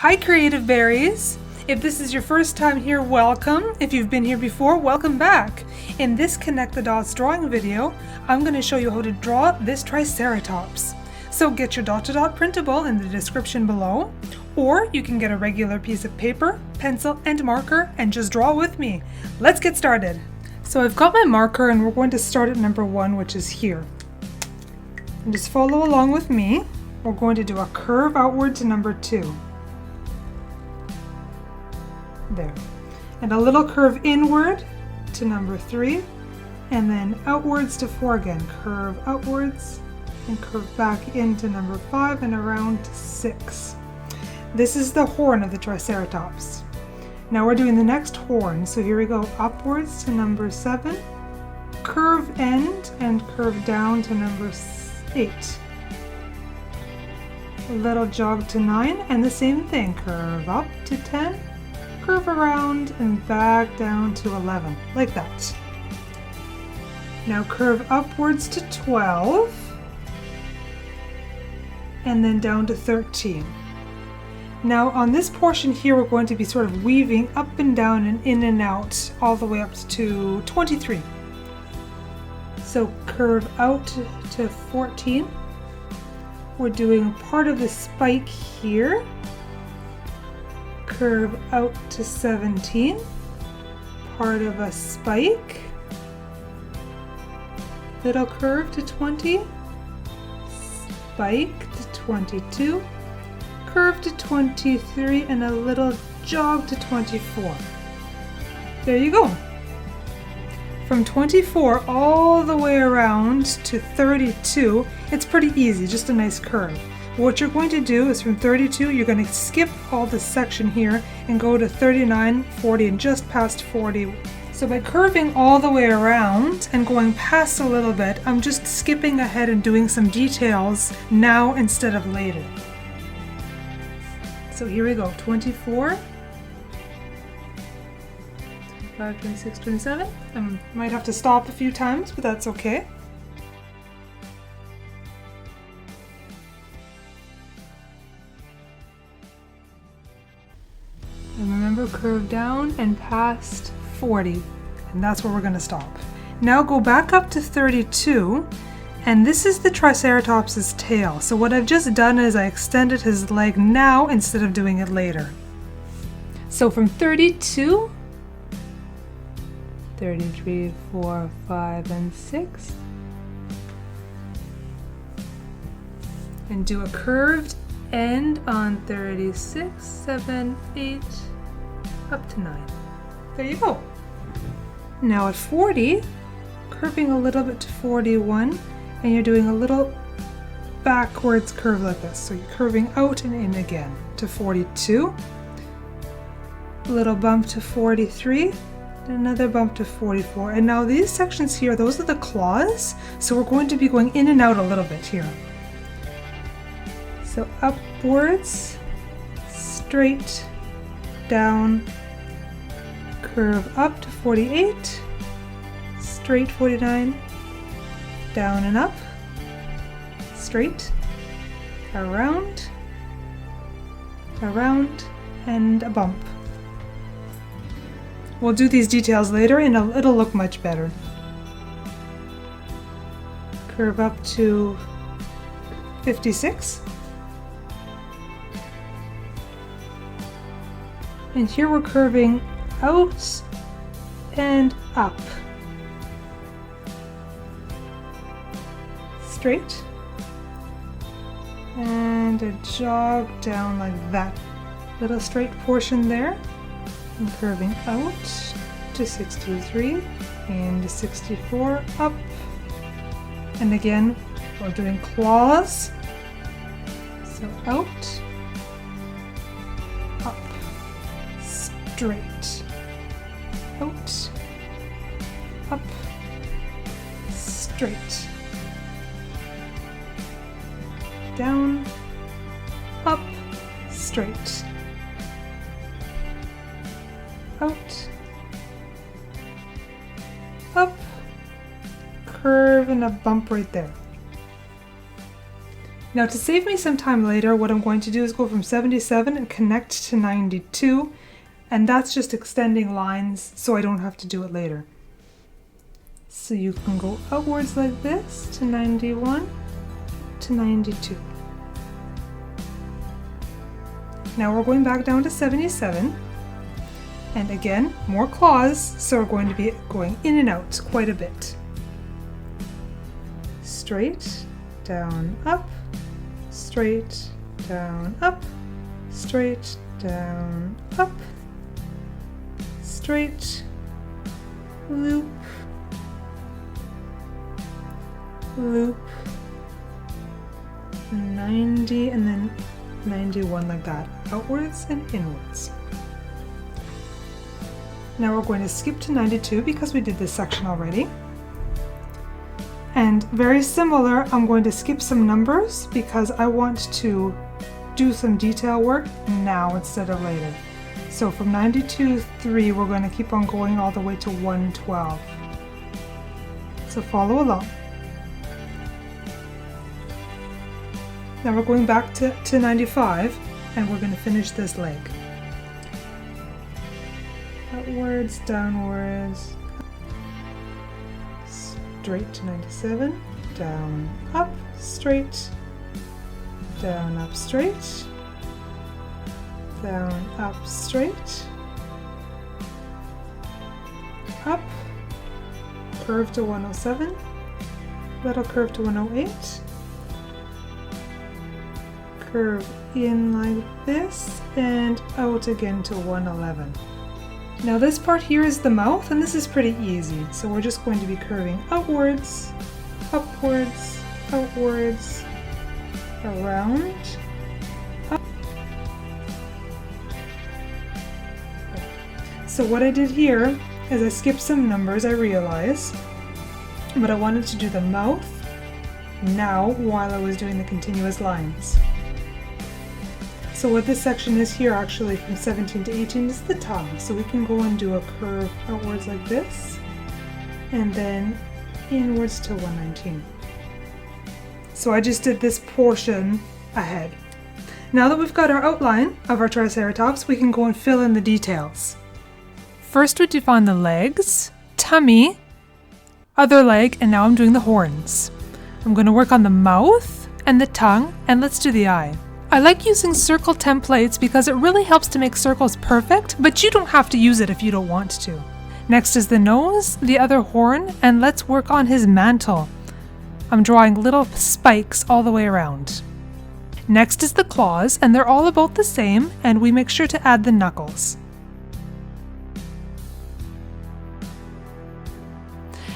Hi Creative Berries! If this is your first time here, welcome. If you've been here before, welcome back. In this Connect the Dots drawing video, I'm going to show you how to draw this Triceratops. So get your dot-to-dot printable in the description below, or you can get a regular piece of paper, pencil, and marker and just draw with me. Let's get started. So I've got my marker and we're going to start at number 1, which is here. And just follow along with me. We're going to do a curve outward to number 2. There. And a little curve inward to number 3, and then outwards to 4 again. Curve outwards and curve back into number 5 and around to 6. This is the horn of the Triceratops. Now we're doing the next horn, so here we go. Upwards to number 7, curve end and curve down to number 8. A little jog to 9, and the same thing. Curve up to 10, curve around and back down to 11, like that. Now curve upwards to 12, and then down to 13. Now on this portion here, we're going to be sort of weaving up and down and in and out all the way up to 23. So curve out to 14. We're doing part of the spike here. Curve out to 17, part of a spike, little curve to 20, spike to 22, curve to 23, and a little jog to 24. There you go. From 24 all the way around to 32, it's pretty easy, just a nice curve. What you're going to do is from 32, you're going to skip all this section here and go to 39, 40, and just past 40. So by curving all the way around and going past a little bit, I'm just skipping ahead and doing some details now instead of later. So here we go, 24, 25, 26, 27. I might have to stop a few times, but that's okay. And remember, curve down and past 40, and that's where we're going to stop. Now go back up to 32, and this is the Triceratops' tail. So what I've just done is I extended his leg now instead of doing it later. So from 32, 33, 4, 5, and 6, and do a curved end on 36, 7, 8, up to 9. There you go. Now at 40, curving a little bit to 41, and you're doing a little backwards curve like this. So you're curving out and in again to 42, a little bump to 43, and another bump to 44. And now these sections here, those are the claws, so we're going to be going in and out a little bit here. So upwards, straight, down, curve up to 48, straight 49, down and up, straight, around, around, and a bump. We'll do these details later and it'll look much better. Curve up to 56. And here we're curving out and up. Straight. And a jog down like that. Little straight portion there. And curving out to 63 and to 64, up. And again, we're doing claws. So out, up, straight, out, up, straight, down, up, straight, out, up, curve and a bump right there. Now to save me some time later, what I'm going to do is go from 77 and connect to 92, and that's just extending lines so I don't have to do it later. So you can go outwards like this to 91 to 92. Now we're going back down to 77, and again, more claws, so we're going to be going in and out quite a bit. Straight, down, up, straight, down, up, straight, down, up, straight, loop, loop, 90, and then 91 like that, outwards and inwards. Now we're going to skip to 92 because we did this section already. And very similar, I'm going to skip some numbers because I want to do some detail work now instead of later. So from 92.3, we're going to keep on going all the way to 112. So follow along. Now we're going back to 95, and we're going to finish this leg. Outwards, downwards, straight to 97, down, up, straight, down, up, straight, down, up, straight, up, curve to 107, little curve to 108, curve in like this, and out again to 111. Now this part here is the mouth, and this is pretty easy. So we're just going to be curving outwards, upwards, outwards, around, up. So what I did here is I skipped some numbers, I realized, but I wanted to do the mouth now while I was doing the continuous lines. So what this section is here, actually from 17 to 18, is the tongue. So we can go and do a curve outwards like this, and then inwards to 119. So I just did this portion ahead. Now that we've got our outline of our Triceratops, we can go and fill in the details. First we define the legs, tummy, other leg, and now I'm doing the horns. I'm going to work on the mouth and the tongue, and let's do the eye. I like using circle templates because it really helps to make circles perfect, but you don't have to use it if you don't want to. Next is the nose, the other horn, and let's work on his mantle. I'm drawing little spikes all the way around. Next is the claws, and they're all about the same, and we make sure to add the knuckles.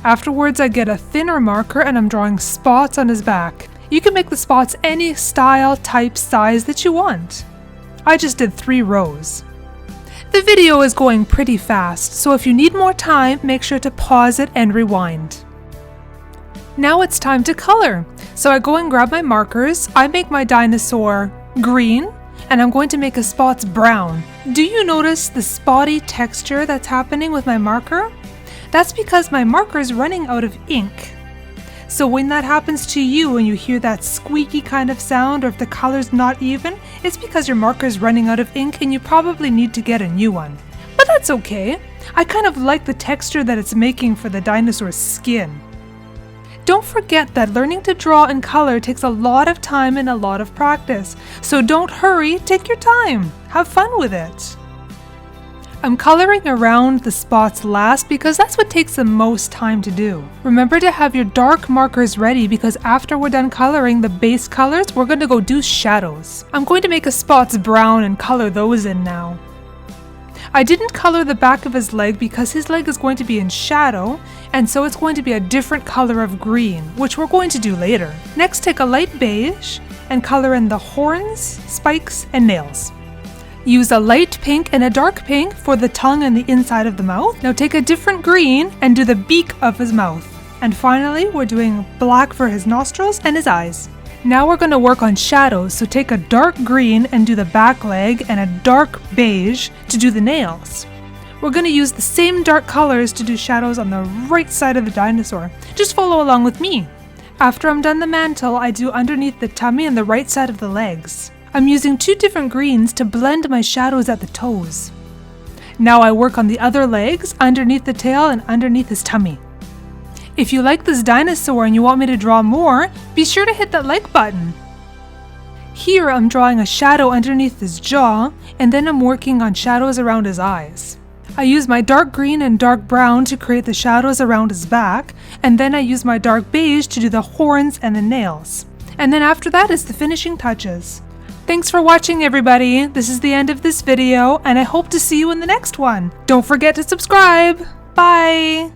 Afterwards, I get a thinner marker and I'm drawing spots on his back. You can make the spots any style, type, size that you want. I just did 3 rows. The video is going pretty fast, so if you need more time, make sure to pause it and rewind. Now it's time to color. So I go and grab my markers, I make my dinosaur green, and I'm going to make his spots brown. Do you notice the spotty texture that's happening with my marker? That's because my marker is running out of ink. So when that happens to you and you hear that squeaky kind of sound, or if the color's not even, it's because your marker is running out of ink and you probably need to get a new one. But that's okay. I kind of like the texture that it's making for the dinosaur's skin. Don't forget that learning to draw and color takes a lot of time and a lot of practice. So don't hurry, take your time. Have fun with it. I'm coloring around the spots last because that's what takes the most time to do. Remember to have your dark markers ready because after we're done coloring the base colors, we're going to go do shadows. I'm going to make his spots brown and color those in now. I didn't color the back of his leg because his leg is going to be in shadow, and so it's going to be a different color of green, which we're going to do later. Next, take a light beige and color in the horns, spikes, and nails. Use a light pink and a dark pink for the tongue and the inside of the mouth. Now take a different green and do the beak of his mouth. And finally, we're doing black for his nostrils and his eyes. Now we're going to work on shadows, so take a dark green and do the back leg and a dark beige to do the nails. We're going to use the same dark colors to do shadows on the right side of the dinosaur. Just follow along with me. After I'm done the mantle, I do underneath the tummy and the right side of the legs. I'm using 2 different greens to blend my shadows at the toes. Now I work on the other legs, underneath the tail and underneath his tummy. If you like this dinosaur and you want me to draw more, be sure to hit that like button. Here I'm drawing a shadow underneath his jaw, and then I'm working on shadows around his eyes. I use my dark green and dark brown to create the shadows around his back, and then I use my dark beige to do the horns and the nails. And then after that is the finishing touches. Thanks for watching, everybody. This is the end of this video, and I hope to see you in the next one. Don't forget to subscribe. Bye!